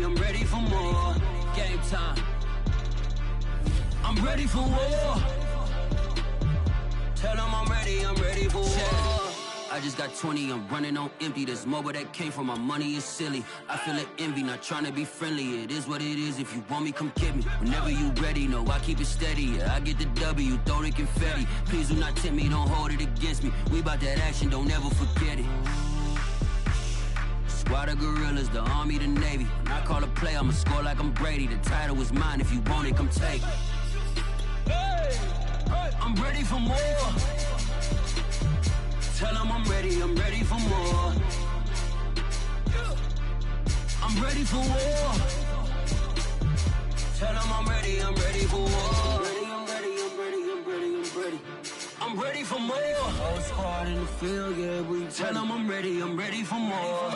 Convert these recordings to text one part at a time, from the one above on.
I'm ready for more. Game time. I'm ready for war. Tell them I'm ready for war. I just got 20, I'm running on empty. This mobile that came from my money is silly. I feel an envy, not trying to be friendly. It is what it is, if you want me, come get me. Whenever you ready, no, I keep it steady. Yeah, I get the W, throw the confetti. Please do not tempt me, don't hold it against me. We bout that action, don't ever forget it. Squad of gorillas, the army, the navy. When I call a play, I'ma score like I'm Brady. The title is mine, if you want it, come take it. I'm ready for more. Tell them I'm ready for more. I'm ready for war. Tell them I'm ready for war. I'm ready for more. Whole squad in the field, yeah, we tell them I'm ready for more.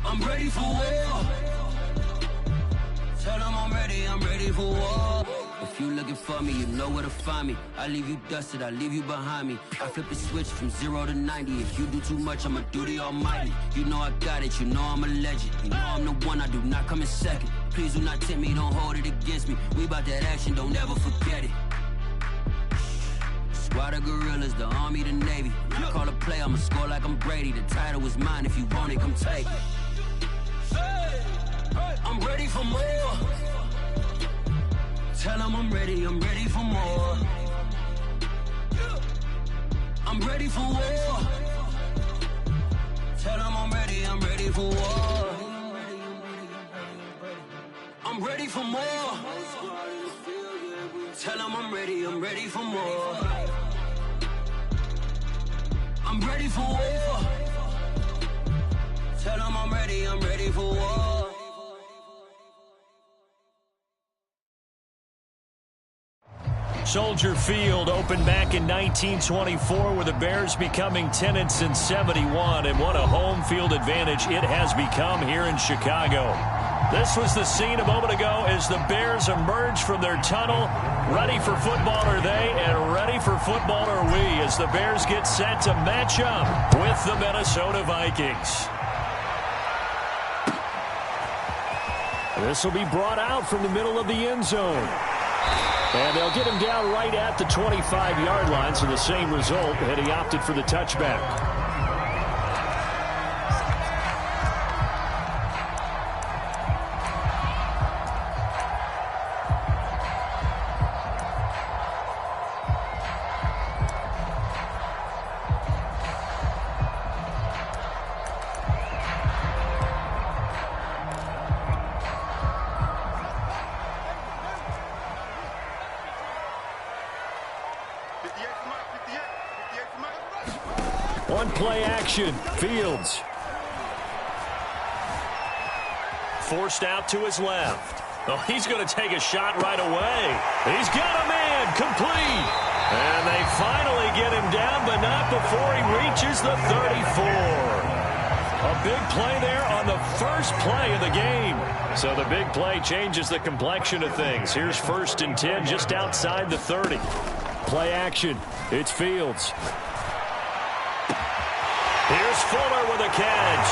I'm ready for war. Tell them I'm ready for war. If you looking for me, you know where to find me. I leave you dusted, I leave you behind me. I flip the switch from 0 to 90. If you do too much, I'ma do the almighty. You know I got it, you know I'm a legend. You know I'm the one, I do not come in second. Please do not tempt me, don't hold it against me. We bout that action, don't ever forget it. Squad of gorillas, the army, the navy. When I call a play, I'ma score like I'm Brady. The title is mine, if you want it, come take it. I'm ready for more. Tell them I'm ready for more. I'm ready for war. Tell them I'm ready for war. I'm ready for more. Tell them I'm ready for more. I'm ready for war. Tell them I'm ready for war. Soldier Field opened back in 1924 with the Bears becoming tenants in 71, and what a home field advantage it has become here in Chicago. This was the scene a moment ago as the Bears emerge from their tunnel. Ready for football are they, and ready for football are we as the Bears get set to match up with the Minnesota Vikings. This will be brought out from the middle of the end zone. And they'll get him down right at the 25-yard line, so the same result had he opted for the touchback. One play action. Fields. Forced out to his left. Oh, he's going to take a shot right away. He's got a man. Complete. And they finally get him down, but not before he reaches the 34. A big play there on the first play of the game. So the big play changes the complexion of things. Here's 1st and 10 just outside the 30. Play action. It's Fields. Here's Fuller with a catch.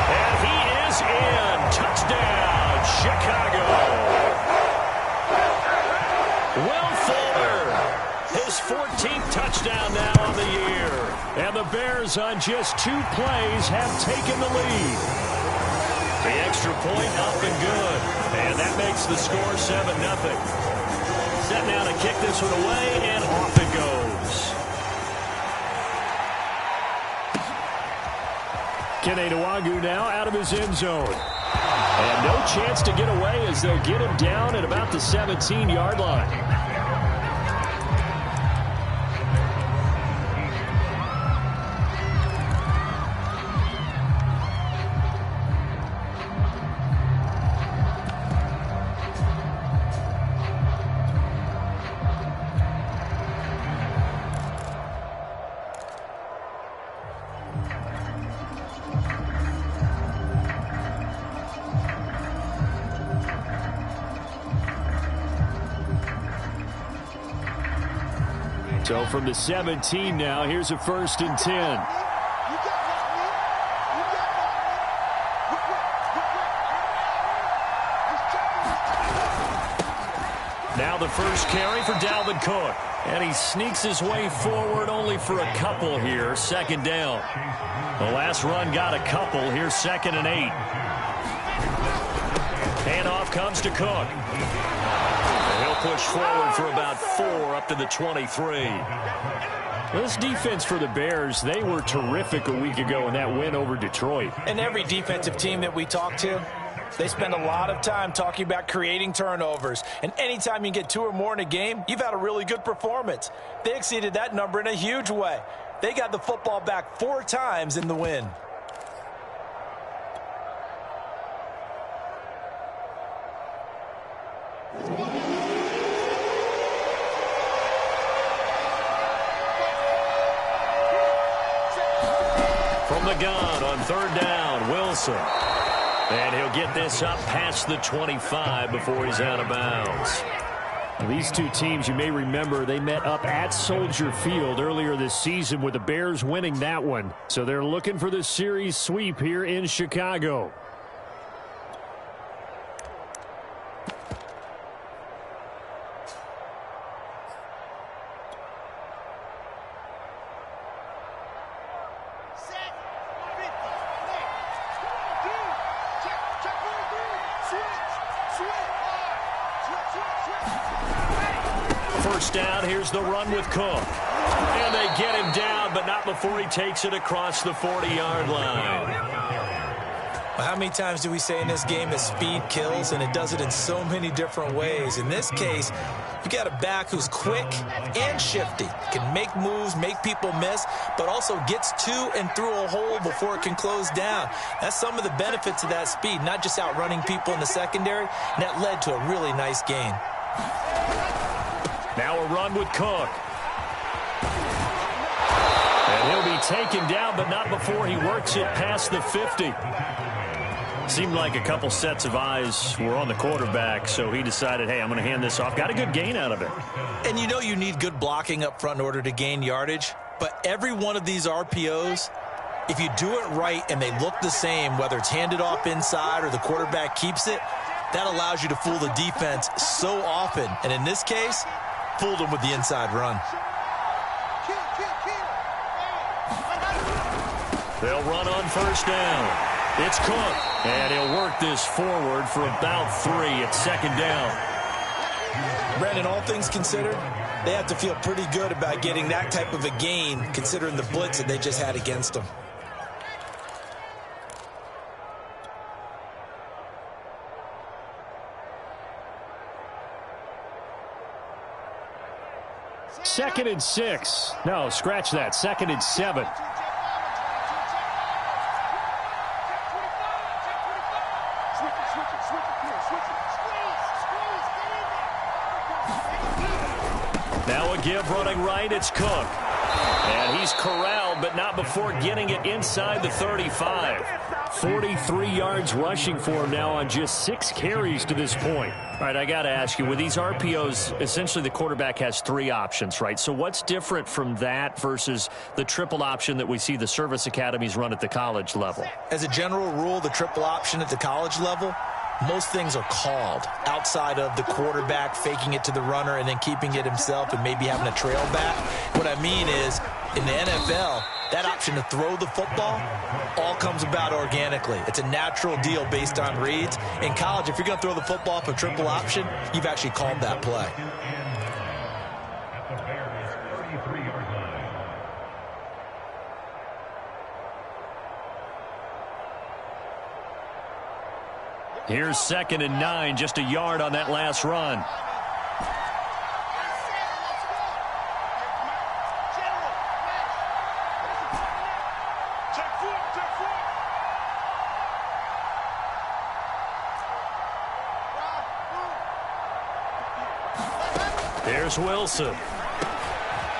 And he is in. Touchdown, Chicago. Will Fuller, his 14th touchdown now on the year. And the Bears on just 2 plays have taken the lead. The extra point up and good. And that makes the score 7-0. Set now to kick this one away, and off it goes. Kene Nwangwu now out of his end zone. And no chance to get away as they'll get him down at about the 17-yard line. So from the 17 now, here's a 1st and 10. Now the first carry for Dalvin Cook. And he sneaks his way forward only for a couple here. Second down. The last run got a couple. Here's 2nd and 8. Handoff comes to Cook. And he'll push forward for about 4 up to the 23. This defense for the Bears, they were terrific a week ago in that win over Detroit. And every defensive team that we talk to, they spend a lot of time talking about creating turnovers. And anytime you get 2 or more in a game, you've had a really good performance. They exceeded that number in a huge way. They got the football back 4 times in the win. From the gun on 3rd down, Wilson. And he'll get this up past the 25 before he's out of bounds. These two teams, you may remember, they met up at Soldier Field earlier this season with the Bears winning that one. So they're looking for the series sweep here in Chicago. First down, here's the run with Cook. And they get him down, but not before he takes it across the 40-yard line. Well, how many times do we say in this game that speed kills, and it does it in so many different ways? In this case, you got a back who's quick and shifty, can make moves, make people miss, but also gets to and through a hole before it can close down. That's some of the benefits of that speed, not just outrunning people in the secondary, and that led to a really nice gain. Now a run with Cook. And he'll be taken down, but not before he works it past the 50. Seemed like a couple sets of eyes were on the quarterback, so he decided, hey, I'm going to hand this off. Got a good gain out of it. And you know you need good blocking up front in order to gain yardage, but every one of these RPOs, if you do it right and they look the same, whether it's handed off inside or the quarterback keeps it, that allows you to fool the defense so often. And in this case, fooled him with the inside run. They'll run on first down. It's Cook, and he'll work this forward for about 3 at 2nd down. Brandon, all things considered, they have to feel pretty good about getting that type of a gain considering the blitz that they just had against them. Second and 6. No, scratch that. 2nd and 7. Now a give running right, it's Cook. And he's corralled, but not before getting it inside the 35. 43 yards rushing for him now on just 6 carries to this point. All right, I got to ask you, with these RPOs, essentially the quarterback has 3 options, right? So what's different from that versus the triple option that we see the service academies run at the college level? As a general rule, the triple option at the college level, most things are called outside of the quarterback faking it to the runner and then keeping it himself and maybe having a trail back. What I mean is, in the NFL, that option to throw the football all comes about organically. It's a natural deal based on reads. In college, if you're going to throw the football off a triple option, you've actually called that play. Here's 2nd and 9, just a yard on that last run. Here's Wilson.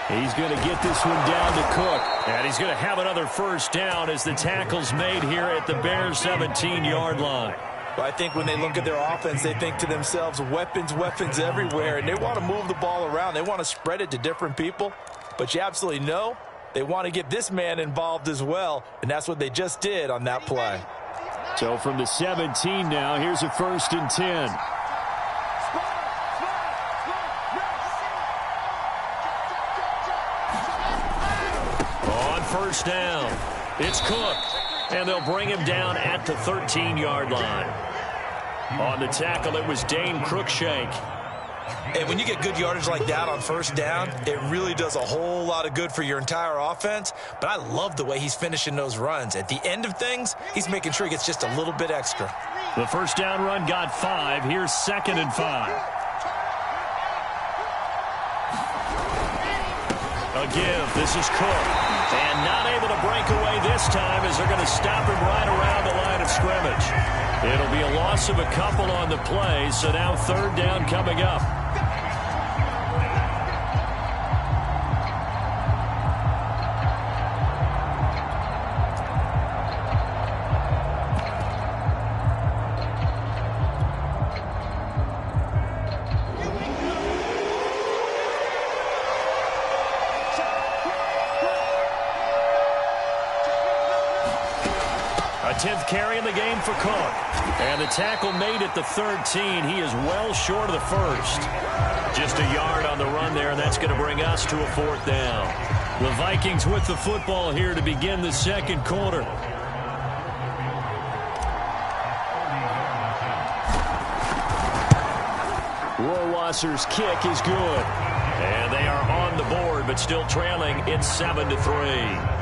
He's going to get this one down to Cook. And he's going to have another first down as the tackle's made here at the Bears' 17-yard line. Well, I think when they look at their offense, they think to themselves, weapons, weapons everywhere, and they want to move the ball around. They want to spread it to different people, but you absolutely know they want to get this man involved as well, and that's what they just did on that play. So from the 17 now, here's a 1st and 10. first down. It's Cook, and they'll bring him down at the 13-yard line. On the tackle, it was Dane Cruikshank. And when you get good yardage like that on first down, it really does a whole lot of good for your entire offense. But I love the way he's finishing those runs. At the end of things, he's making sure he gets just a little bit extra. The first down run got 5. Here's 2nd and 5. A give. This is Cook. And not able to break away this time as they're going to stop him right around the line of scrimmage. It'll be a loss of a couple on the play, so now 3rd down coming up. A 10th carry in the game for Cook. And the tackle made at the 13. He is well short of the first. Just a yard on the run there, and that's going to bring us to a 4th down. The Vikings with the football here to begin the second quarter. Rohrwasser's kick is good. And they are on the board, but still trailing. It's 7-3.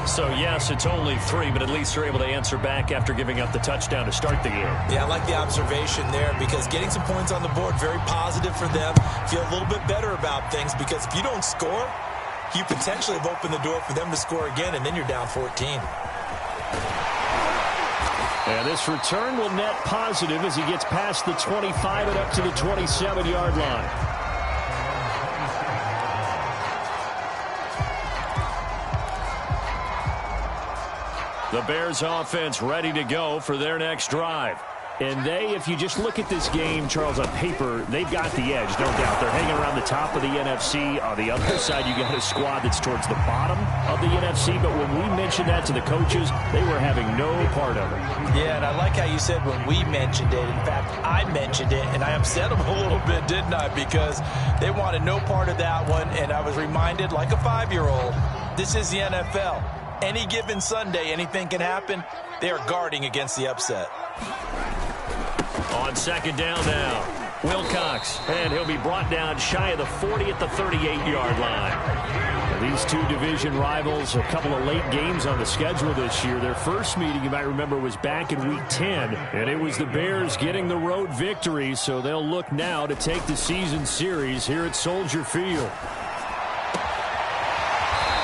So, yes, it's only 3, but at least they're able to answer back after giving up the touchdown to start the game. Yeah, I like the observation there because getting some points on the board, very positive for them. Feel a little bit better about things because if you don't score, you potentially have opened the door for them to score again, and then you're down 14. And this return will net positive as he gets past the 25 and up to the 27-yard line. The Bears offense ready to go for their next drive. And they, if you just look at this game, Charles, on paper, they've got the edge, no doubt. They're hanging around the top of the NFC. On the other side, you got a squad that's towards the bottom of the NFC. But when we mentioned that to the coaches, they were having no part of it. Yeah, and I like how you said when we mentioned it. In fact, I mentioned it, and I upset them a little bit, didn't I? Because they wanted no part of that one, and I was reminded, like a 5-year-old, this is the NFL. Any given Sunday, anything can happen. They are guarding against the upset. On 2nd down now, Wilcox, and he'll be brought down shy of the 40 at the 38-yard line. Now, these two division rivals, a couple of late games on the schedule this year. Their first meeting, you might remember, was back in Week 10, and it was the Bears getting the road victory, so they'll look now to take the season series here at Soldier Field.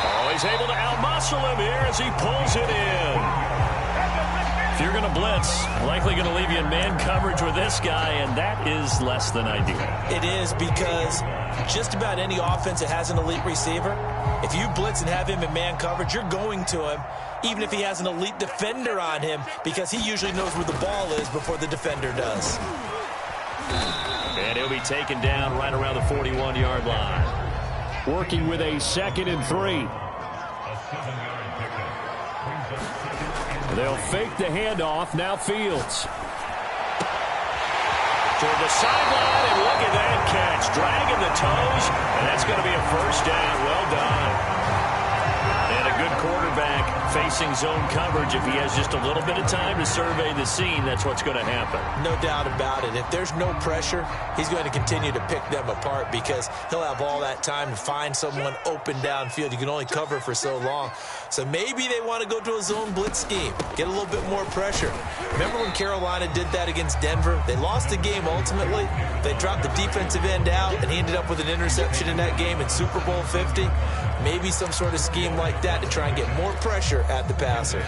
Oh, he's able to outmuscle him here as he pulls it in. If you're going to blitz, likely going to leave you in man coverage with this guy, and that is less than ideal. It is because just about any offense that has an elite receiver, if you blitz and have him in man coverage, you're going to him, even if he has an elite defender on him, because he usually knows where the ball is before the defender does. And he'll be taken down right around the 41-yard line. Working with a 2nd and 3. They'll fake the handoff. Now Fields. Toward the sideline, and look at that catch. Dragging the toes, and that's going to be a first down. Well done. And a good quarterback facing zone coverage. If he has just a little bit of time to survey the scene, that's what's going to happen. No doubt about it. If there's no pressure, he's going to continue to pick them apart because he'll have all that time to find someone open downfield. You can only cover for so long. So maybe they want to go to a zone blitz scheme, get a little bit more pressure. Remember when Carolina did that against Denver? They lost the game ultimately. They dropped the defensive end out, and he ended up with an interception in that game in Super Bowl 50. Maybe some sort of scheme like that to try and get more pressure at the passer.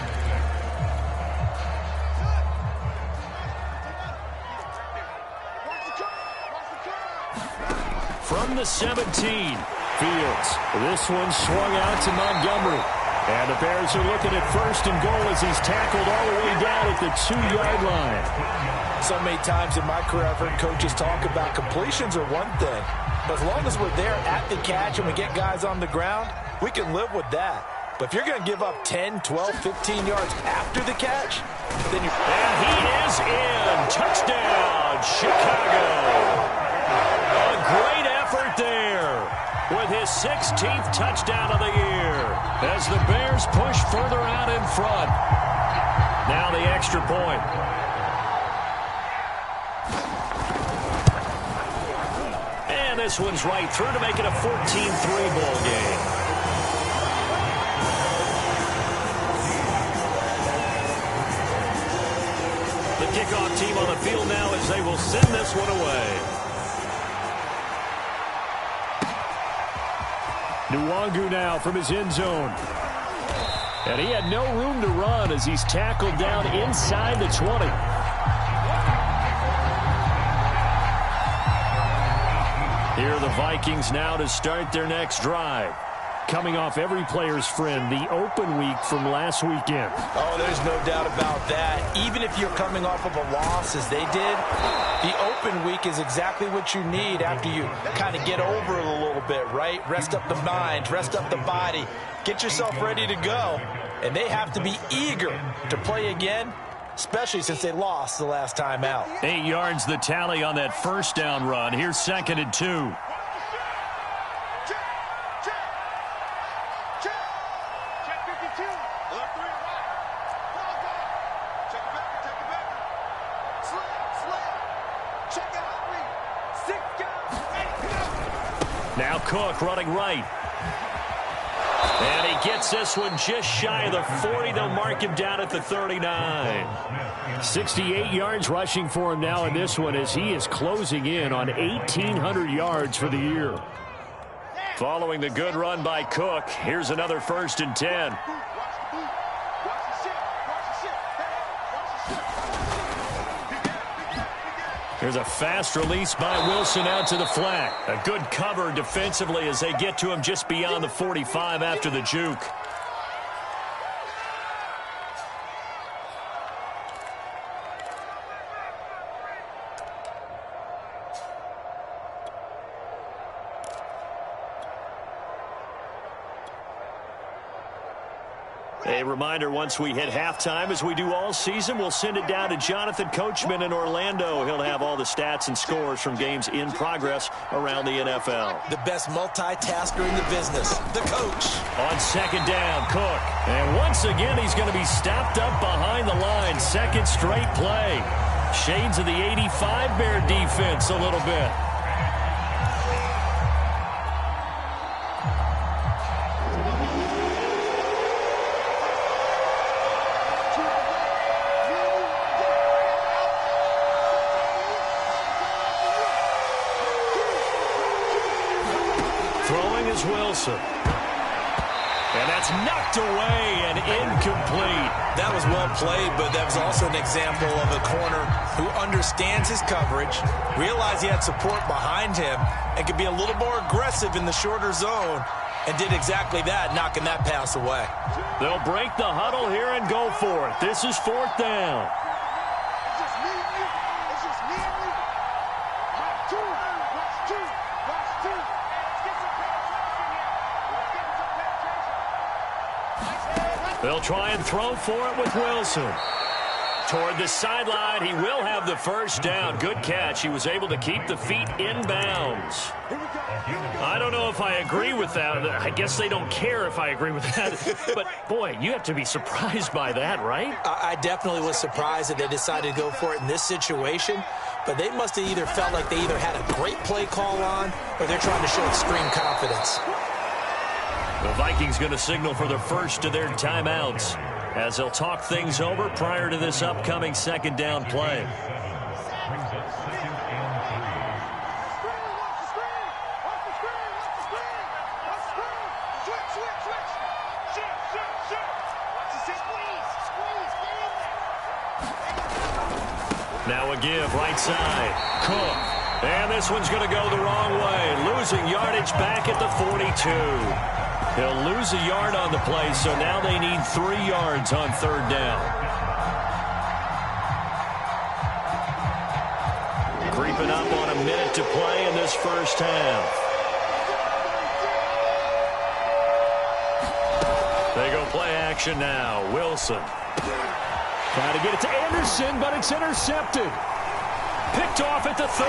From the 17, Fields. This one swung out to Montgomery. And the Bears are looking at 1st and goal as he's tackled all the way down at the 2-yard line. So many times in my career I've heard coaches talk about completions are one thing. But as long as we're there at the catch and we get guys on the ground, we can live with that. But if you're going to give up 10, 12, 15 yards after the catch, then you're... And he is in. Touchdown, Chicago. A great effort there. with his 16th touchdown of the year as the Bears push further out in front. Now the extra point. And this one's right through to make it a 14-3 ball game. The kickoff team on the field now as they will send this one away. Nwangu now from his end zone. And he had no room to run as he's tackled down inside the 20. Here are the Vikings now to start their next drive. Coming off every player's friend, the open week from last weekend. Oh, there's no doubt about that. Even if you're coming off of a loss as they did, the open week is exactly what you need after you kind of get over it a little bit, right? Rest up the mind, rest up the body, get yourself ready to go. And they have to be eager to play again, especially since they lost the last time out. 8 yards the tally on that first down run. Here's 2nd and 2. Now Cook running right. And he gets this one just shy of the 40. They'll mark him down at the 39. 68 yards rushing for him now in this one as he is closing in on 1,800 yards for the year. Following the good run by Cook, here's another 1st and 10. There's a fast release by Wilson out to the flat. A good cover defensively as they get to him just beyond the 45 after the juke. A reminder, once we hit halftime, as we do all season, we'll send it down to Jonathan Coachman in Orlando. He'll have all the stats and scores from games in progress around the NFL. The best multitasker in the business, the coach. On 2nd down, Cook. And once again, he's going to be stopped up behind the line. 2nd straight play. Shades of the 85 Bear defense a little bit. Wilson. And that's knocked away and incomplete. That was well played, but that was also an example of a corner who understands his coverage, realized he had support behind him, and could be a little more aggressive in the shorter zone, and did exactly that, knocking that pass away. They'll break the huddle here and go for it. This is 4th down. They'll try and throw for it with Wilson. Toward the sideline, he will have the 1st down. Good catch. He was able to keep the feet in bounds. I don't know if I agree with that. I guess they don't care if I agree with that. But, boy, you have to be surprised by that, right? I definitely was surprised that they decided to go for it in this situation. But they must have either felt like they either had a great play call on or they're trying to show extreme confidence. The Vikings going to signal for the first of their timeouts as they'll talk things over prior to this upcoming 2nd down play. Now a give right side. Cook. And this one's going to go the wrong way. Losing yardage back at the 42. He'll lose a yard on the play, so now they need 3 yards on 3rd down. Creeping up on a minute to play in this first half. They go play action now. Wilson. Trying to get it to Anderson, but it's intercepted. Picked off at the 30.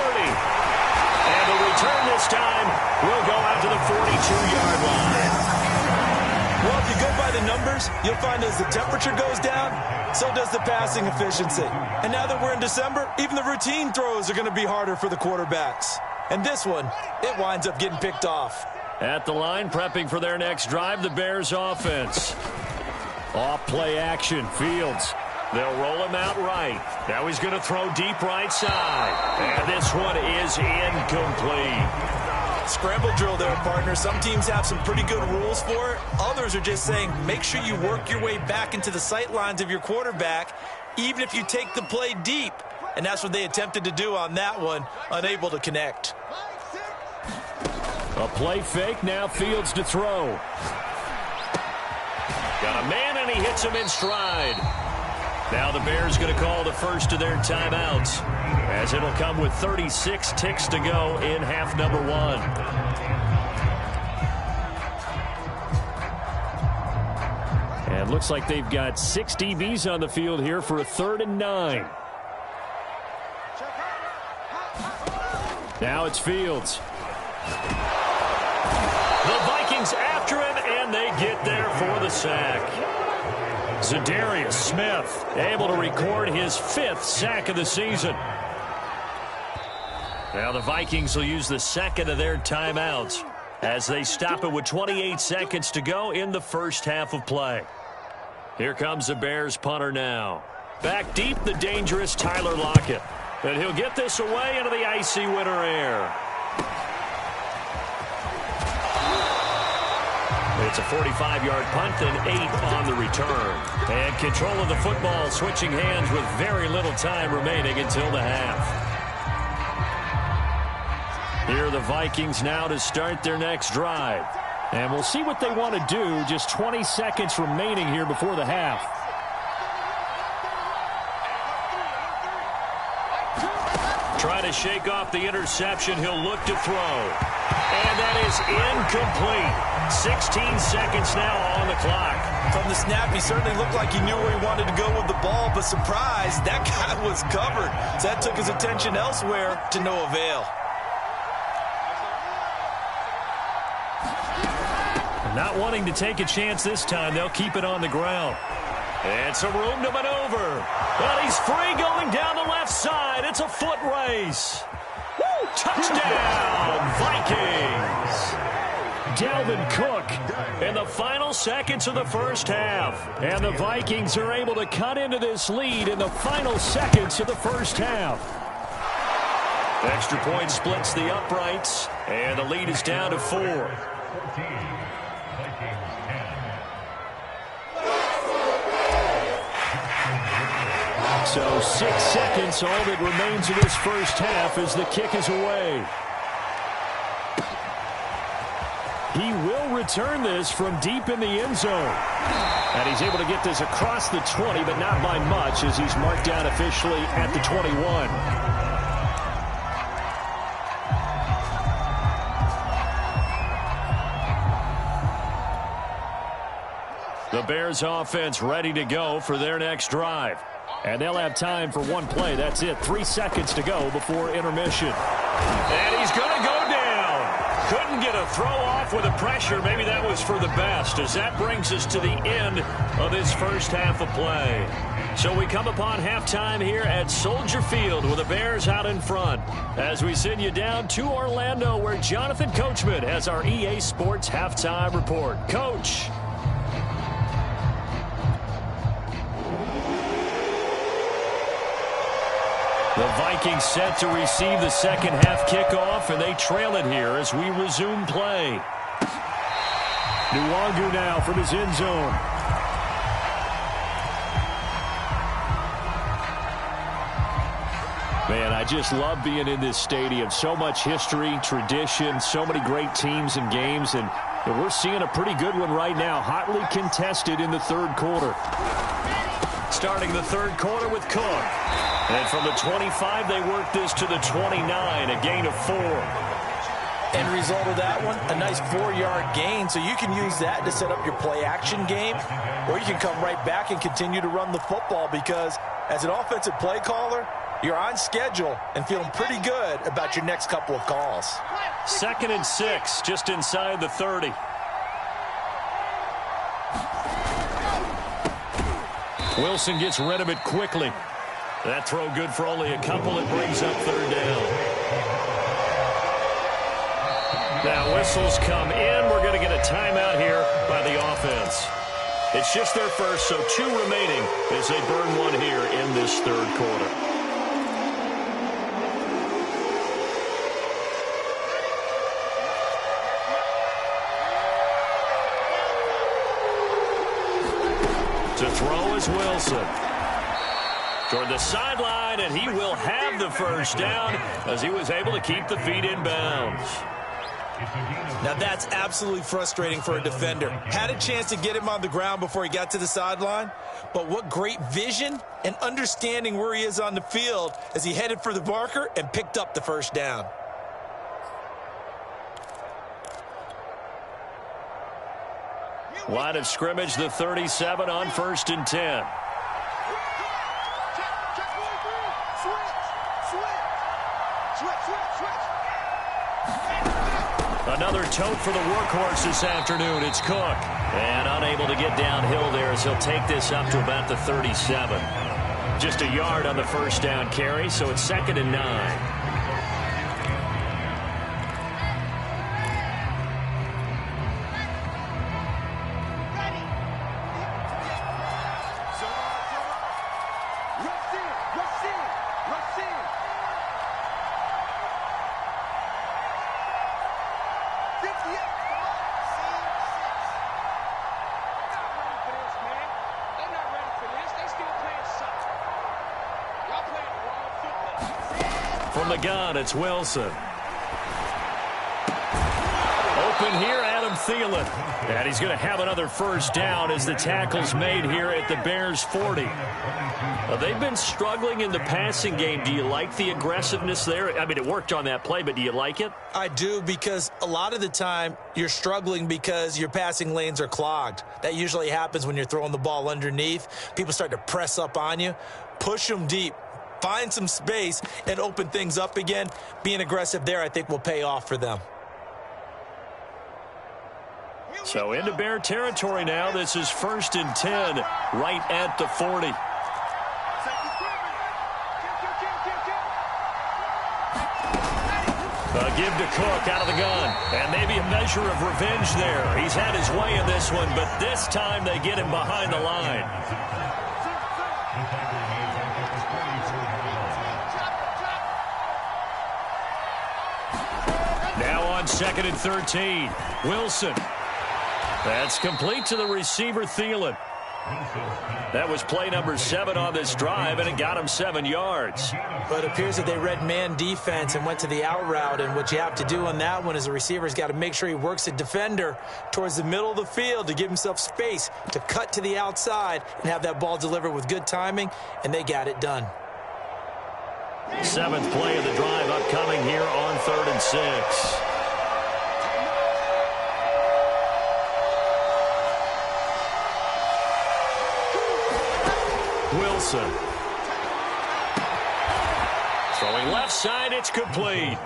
And the return this time will go out to the 42-yard line. Well, if you go by the numbers, you'll find as the temperature goes down, so does the passing efficiency. And now that we're in December, even the routine throws are going to be harder for the quarterbacks. And this one, it winds up getting picked off. At the line, prepping for their next drive, the Bears offense. Off play action, Fields. They'll roll him out right. Now he's going to throw deep right side. And this one is incomplete. Scramble drill there, partner. Some teams have some pretty good rules for it. Others are just saying, make sure you work your way back into the sight lines of your quarterback, even if you take the play deep. And that's what they attempted to do on that one, unable to connect. A play fake, now Fields to throw. Got a man, and he hits him in stride. Now the Bears going to call the first of their timeouts, as it'll come with 36 ticks to go in half number one. And looks like they've got 6 DBs on the field here for a 3rd and 9. Now it's Fields. The Vikings after him, and they get there for the sack. Zadarius Smith able to record his 5th sack of the season. Now the Vikings will use the second of their timeouts as they stop it with 28 seconds to go in the first half of play. Here comes the Bears punter now. Back deep, the dangerous Tyler Lockett. And he'll get this away into the icy winter air. It's a 45-yard punt and 8 on the return. And control of the football switching hands with very little time remaining until the half. Here are the Vikings now to start their next drive. And we'll see what they want to do. Just 20 seconds remaining here before the half. Try to shake off the interception. He'll look to throw. And that is incomplete. 16 seconds now on the clock. From the snap, he certainly looked like he knew where he wanted to go with the ball, but surprise, that guy was covered. So that took his attention elsewhere to no avail. Not wanting to take a chance this time, they'll keep it on the ground. And some room to maneuver. But he's free going down the left side. It's a foot race. Woo! Touchdown, Vikings. Dalvin Cook in the final seconds of the first half. And the Vikings are able to cut into this lead in the final seconds of the first half. Extra point splits the uprights, and the lead is down to 4. So 6 seconds, all that remains of this first half as the kick is away. He will return this from deep in the end zone. And he's able to get this across the 20, but not by much, as he's marked down officially at the 21. The Bears offense ready to go for their next drive. And they'll have time for one play. That's it. 3 seconds to go before intermission. And he's going to go down. Couldn't get a throw off with the pressure. Maybe that was for the best, as that brings us to the end of this first half of play. So we come upon halftime here at Soldier Field with the Bears out in front, as we send you down to Orlando, where Jonathan Coachman has our EA Sports halftime report. Coach. The Vikings set to receive the second half kickoff, and they trail it here as we resume play. Nwangu now from his end zone. Man, I just love being in this stadium. So much history, tradition, so many great teams and games, and we're seeing a pretty good one right now, hotly contested in the third quarter. Starting the third quarter with Cook. And from the 25, they work this to the 29, a gain of 4. End result of that one, a nice 4-yard gain, so you can use that to set up your play-action game, or you can come right back and continue to run the football, because as an offensive play caller, You're on schedule and feeling pretty good about your next couple of calls. 2nd and 6, just inside the 30. Wilson gets rid of it quickly. That throw good for only a couple. It brings up 3rd down. Now whistles come in. We're going to get a timeout here by the offense. It's just their first, so 2 remaining as they burn 1 here in this 3rd quarter. To throw is Wilson. Toward the sideline, and he will have the 1st down as he was able to keep the feet in bounds. Now that's absolutely frustrating for a defender. Had a chance to get him on the ground before he got to the sideline, but what great vision and understanding where he is on the field as he headed for the marker and picked up the 1st down. Line of scrimmage, the 37 on 1st and 10. Another tote for the workhorse this afternoon. It's Cook. And unable to get downhill there as he'll take this up to about the 37. Just a yard on the 1st down carry, so it's 2nd and 9. From the gun, it's Wilson. Open here, Adam Thielen. And he's going to have another 1st down as the tackle's made here at the Bears' 40. They've been struggling in the passing game. Do you like the aggressiveness there? I mean, it worked on that play, but do you like it? I do, because a lot of the time you're struggling because your passing lanes are clogged. That usually happens when you're throwing the ball underneath. People start to press up on you. Push them deep. Find some space and open things up again. Being aggressive there, I think, will pay off for them. So into Bear territory now. This is 1st and 10, right at the 40. Give to Cook out of the gun. And maybe a measure of revenge there. He's had his way in this one, but this time they get him behind the line. Now on 2nd and 13. Wilson. That's complete to the receiver, Thielen. That was play number 7 on this drive, and it got him 7 yards. But it appears that they read man defense and went to the out route, and what you have to do on that one is the receiver's got to make sure he works the defender towards the middle of the field to give himself space to cut to the outside and have that ball delivered with good timing, and they got it done. 7th play of the drive upcoming here on 3rd and 6. Wilson. Throwing left side, it's complete.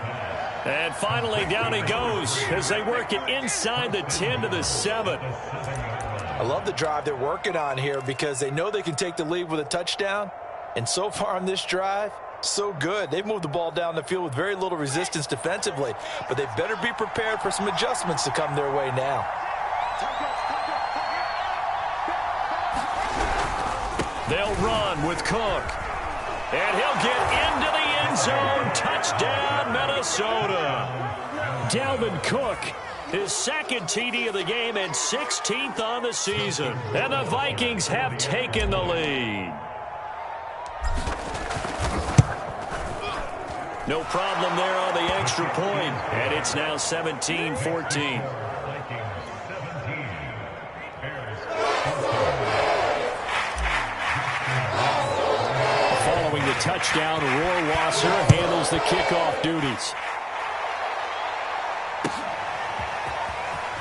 And finally down he goes as they work it inside the 10 to the 7. I love the drive they're working on here because they know they can take the lead with a touchdown. And so far on this drive, so good. They've moved the ball down the field with very little resistance defensively. But they better be prepared for some adjustments to come their way now. They'll run with Cook. And he'll get into the end zone. Touchdown, Minnesota. Dalvin Cook, his 2nd TD of the game and 16th on the season. And the Vikings have taken the lead. No problem there on the extra point. And it's now 17-14. Following the touchdown, Rohrwasser handles the kickoff duties.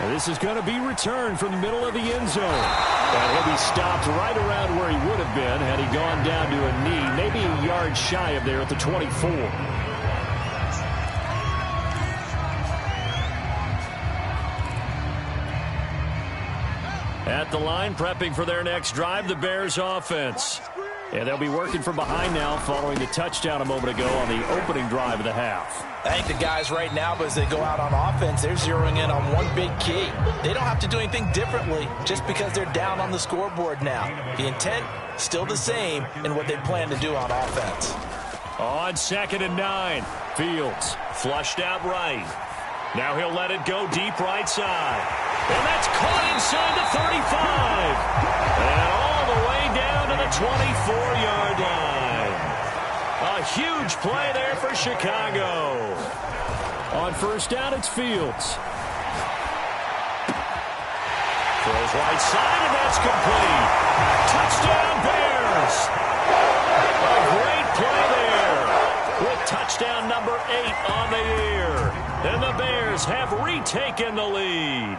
And this is going to be returned from the middle of the end zone. And he'll be stopped right around where he would have been had he gone down to a knee, maybe a yard shy of there at the 24. At the line, prepping for their next drive, the Bears offense. And they'll be working from behind now following the touchdown a moment ago on the opening drive of the half. I think the guys right now, as they go out on offense, they're zeroing in on one big key. They don't have to do anything differently just because they're down on the scoreboard now. The intent, still the same in what they plan to do on offense. On 2nd and 9, Fields flushed out right. Now he'll let it go deep right side. And that's caught inside the 35. And all the way down to the 24-yard line. A huge play there for Chicago. On 1st down, it's Fields. Throws right side, and that's complete. Touchdown, Bears. A great play there with touchdown number 8 on the year. And the Bears have retaken the lead.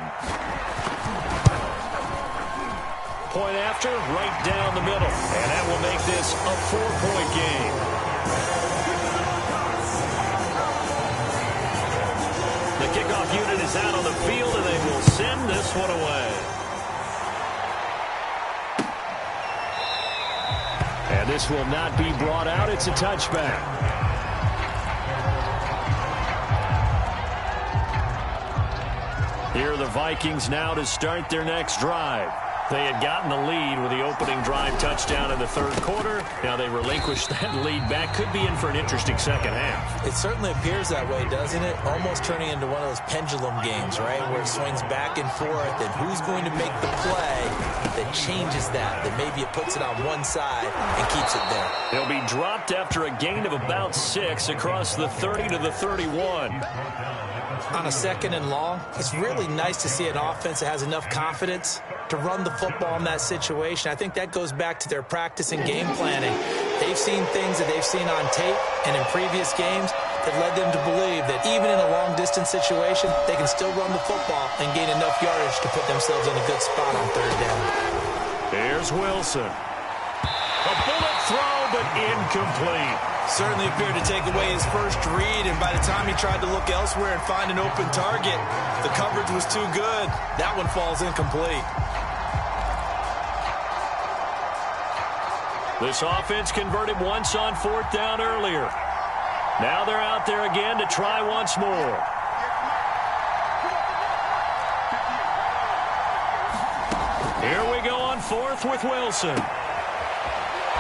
Point after, right down the middle. And that will make this a 4-point game. The kickoff unit is out on the field, and they will send this one away. And this will not be brought out. It's a touchback. Here are the Vikings now to start their next drive. They had gotten the lead with the opening drive touchdown in the 3rd quarter. Now they relinquished that lead back. Could be in for an interesting second half. It certainly appears that way, doesn't it? Almost turning into one of those pendulum games, right, where it swings back and forth, and who's going to make the play that changes that maybe it puts it on one side and keeps it there. He'll be dropped after a gain of about 6 across the 30 to the 31. On a 2nd and long, it's really nice to see an offense that has enough confidence to run the football in that situation. I think that goes back to their practice and game planning. They've seen things that they've seen on tape and in previous games that led them to believe that even in a long-distance situation, they can still run the football and gain enough yardage to put themselves in a good spot on 3rd down. Here's Wilson. A bullet throw, but incomplete. Certainly appeared to take away his first read, and by the time he tried to look elsewhere and find an open target, the coverage was too good. That one falls incomplete. This offense converted once on 4th down earlier. Now they're out there again to try once more. Here we go on 4th with Wilson.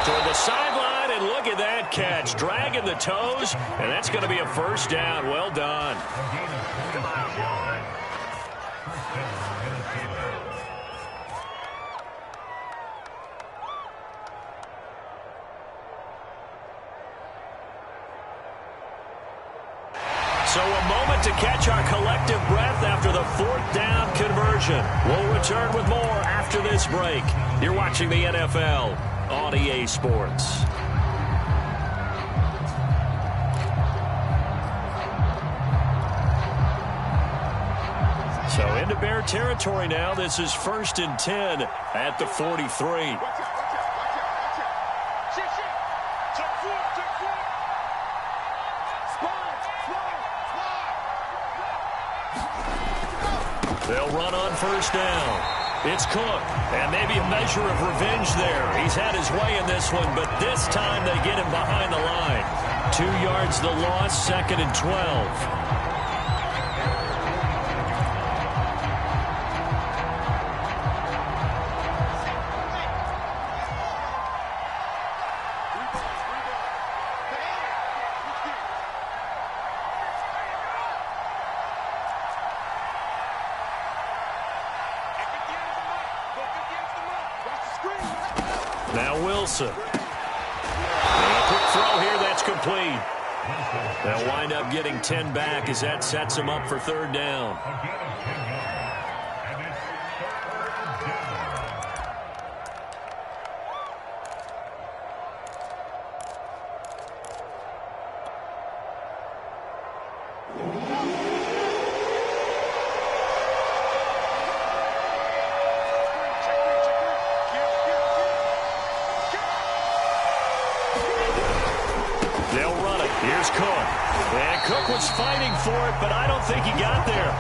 Toward the sideline, and look at that catch. Dragging the toes, and that's going to be a 1st down. Well done. So a moment to catch our collective breath after the 4th down conversion. We'll return with more after this break. You're watching the NFL on EA Sports. So into Bear territory now. This is 1st and 10 at the 43. They'll run on 1st down. It's Cook, and maybe a measure of revenge there. He's had his way in this one, but this time they get him behind the line. 2 yards the loss, 2nd and 12. Now Wilson. And a quick throw here, that's complete. They'll wind up getting 10 back as that sets them up for 3rd down. They'll run it. Here's Cook. And Cook was fighting for it, but I don't think he got there.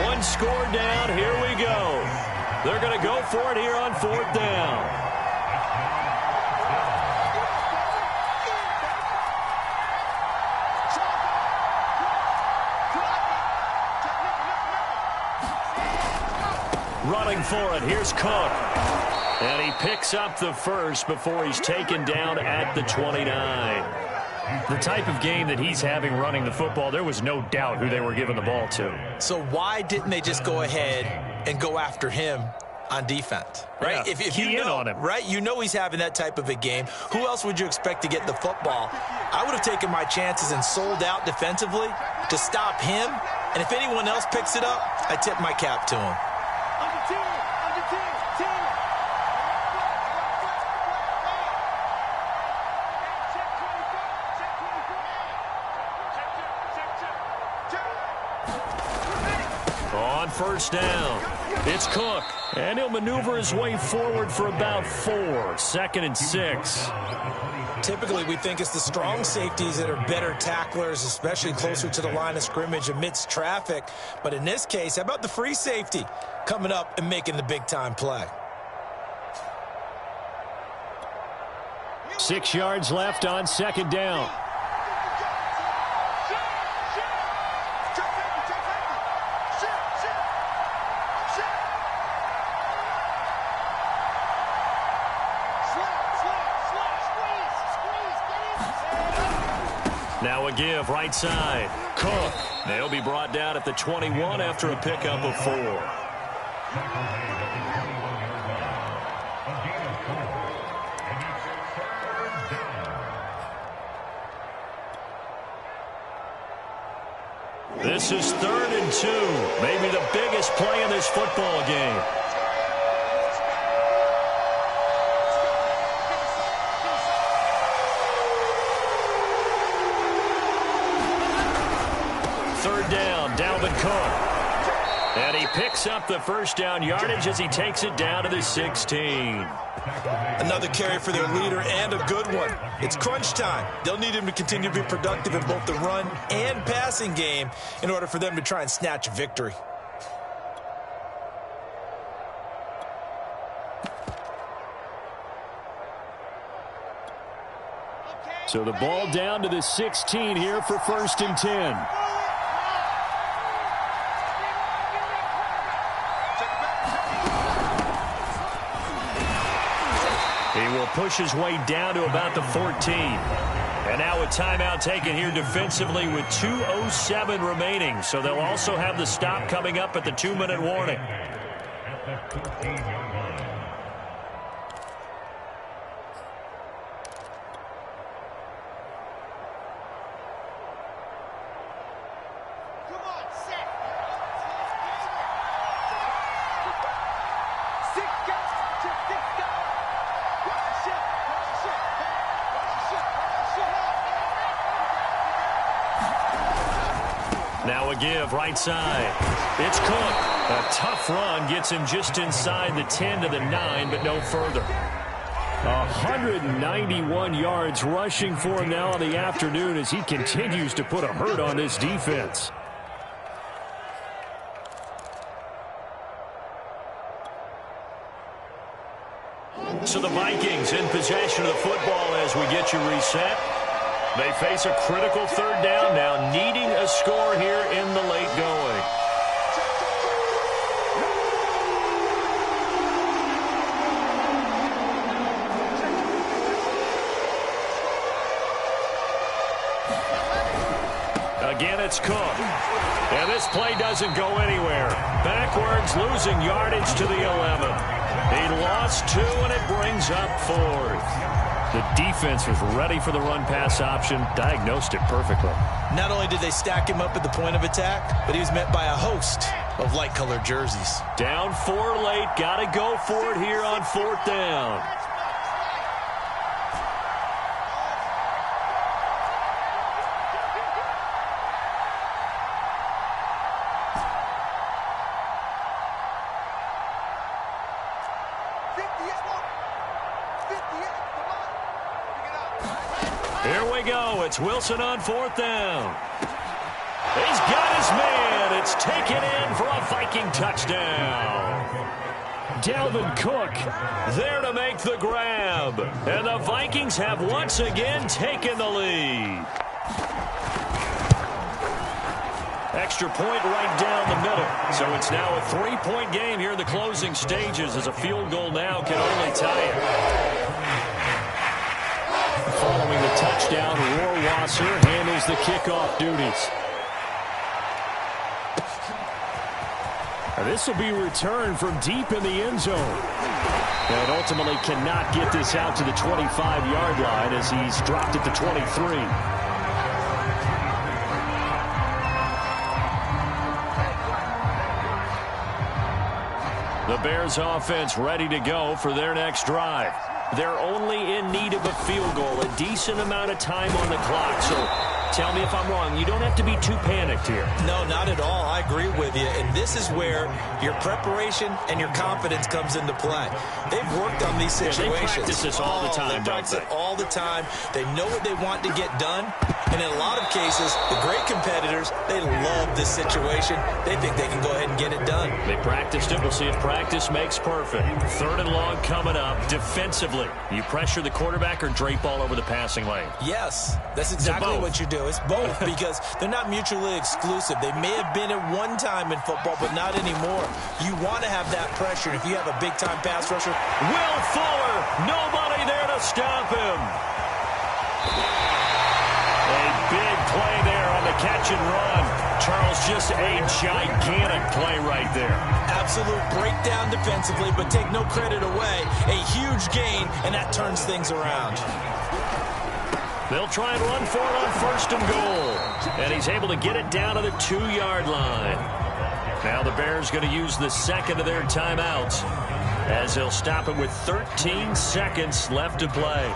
One score down. Here we go. They're going to go for it here on 4th down. Running for it. Here's Cook. And he picks up the first before he's taken down at the 29. The type of game that he's having running the football, there was no doubt who they were giving the ball to. So why didn't they just go ahead and go after him on defense? Right? Yeah, if you know, on him. Right? You know he's having that type of a game. Who else would you expect to get the football? I would have taken my chances and sold out defensively to stop him. And if anyone else picks it up, I tip my cap to him. On 1st down, it's Cook. And he'll maneuver his way forward for about 4. 2nd and 6. Typically, we think it's the strong safeties that are better tacklers, especially closer to the line of scrimmage amidst traffic. But in this case, how about the free safety coming up and making the big-time play? 6 yards left on 2nd down. Now a give, right side. Cook. They'll be brought down at the 21 after a pickup of 4. This is 3rd and 2. Maybe the biggest play in this football game. Cook. And he picks up the 1st down yardage as he takes it down to the 16. Another carry for their leader and a good one. It's crunch time. They'll need him to continue to be productive in both the run and passing game in order for them to try and snatch a victory. So the ball down to the 16 here for 1st and 10. Push his way down to about the 14. And now a timeout taken here defensively with 2:07 remaining. So they'll also have the stop coming up at the 2-minute warning. Now a give, right side. It's Cook. A tough run gets him just inside the 10 to the 9, but no further. 191 yards rushing for him now in the afternoon as he continues to put a hurt on this defense. So the Vikings in possession of the football as we get you reset. They face a critical 3rd down now, needing a score here in the late going. Again, it's Cook. And this play doesn't go anywhere. Backwards, losing yardage to the 11. He lost 2, and it brings up 4th. The defense was ready for the run-pass option, diagnosed it perfectly. Not only did they stack him up at the point of attack, but he was met by a host of light-colored jerseys. Down 4 late, got to go for it here on 4th down. Here we go. It's Wilson on 4th down. He's got his man. It's taken in for a Viking touchdown. Dalvin Cook there to make the grab. And the Vikings have once again taken the lead. Extra point right down the middle. So it's now a 3-point game here in the closing stages, as a field goal now can only tie it. Following the touchdown, Rohrwasser handles the kickoff duties. This will be returned from deep in the end zone. And ultimately cannot get this out to the 25-yard line as he's dropped at the 23. The Bears offense ready to go for their next drive. They're only in need of a field goal, a decent amount of time on the clock. So tell me if I'm wrong. You don't have to be too panicked here. No, not at all. I agree with you. And this is where your preparation and your confidence comes into play. They've worked on these situations. They practice this all the time, They practice it all the time. They know what they want to get done. And in a lot of cases, the great competitors, they love this situation. They think they can go ahead and get it done. They practiced it. We'll see if practice makes perfect. 3rd and long coming up. Defensively, you pressure the quarterback or drape all over the passing lane? Yes, that's exactly what you do. It's both because they're not mutually exclusive. They may have been at one time in football, but not anymore. You want to have that pressure. And if you have a big-time pass rusher, Will Fuller, nobody there to stop him. A big play there on the catch and run. Charles, just a gigantic play right there. Absolute breakdown defensively, but take no credit away. A huge gain, and that turns things around. They'll try and run for it on 1st and goal. And he's able to get it down to the 2-yard line. Now the Bears going to use the second of their timeouts, as they'll stop it with 13 seconds left to play.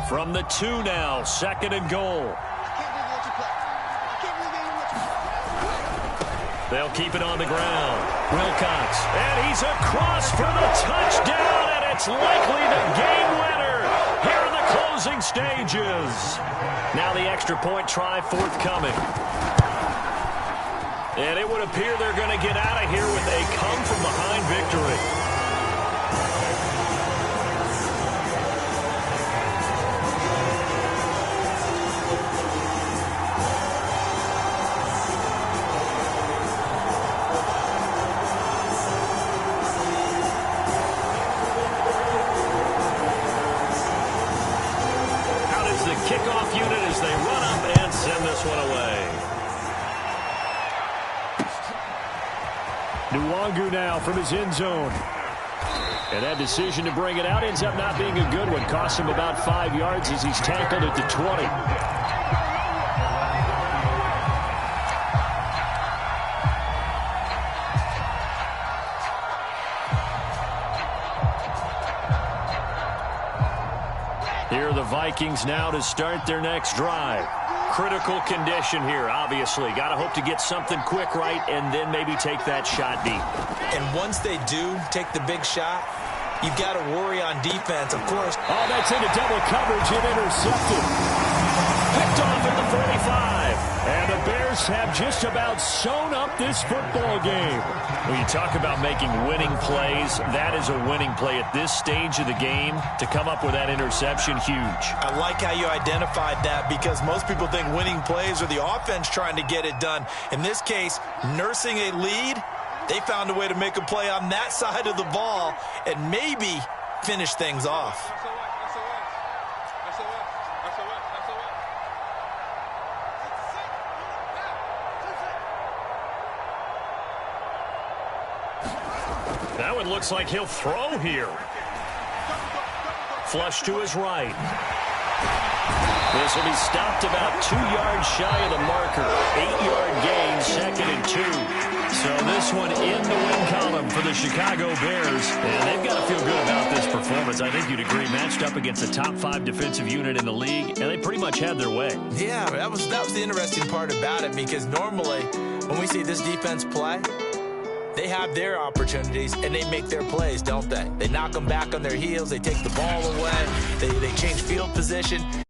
From the 2 now, 2nd and goal. They'll keep it on the ground. Wilcox, and he's across for the touchdown, and it's likely the game winner here in the closing stages. Now the extra point try forthcoming. And it would appear they're going to get out of here with a come-from-behind victory. Kickoff unit as they run up and send this one away. Nwangu now from his end zone. And that decision to bring it out ends up not being a good one. Cost him about 5 yards as he's tackled at the 20. Here are the Vikings now to start their next drive. Critical condition here, obviously. Got to hope to get something quick right and then maybe take that shot deep. And once they do take the big shot, you've got to worry on defense, of course. Oh, that's into double coverage and intercepted. Picked off at the 45. And the Bears have just about sewn up this football game. When you talk about making winning plays, that is a winning play at this stage of the game. To come up with that interception, huge. I like how you identified that, because most people think winning plays are the offense trying to get it done. In this case, nursing a lead, they found a way to make a play on that side of the ball and maybe finish things off. That one looks like he'll throw here. Flush to his right. This will be stopped about 2 yards shy of the marker. 8-yard gain, 2nd and 2. So this one in the win column for the Chicago Bears. And they've got to feel good about this performance. I think you'd agree, matched up against a top 5 defensive unit in the league, and they pretty much had their way. Yeah, that was the interesting part about it, because normally when we see this defense play, they have their opportunities, and they make their plays, don't they? They knock them back on their heels. They take the ball away. They change field position.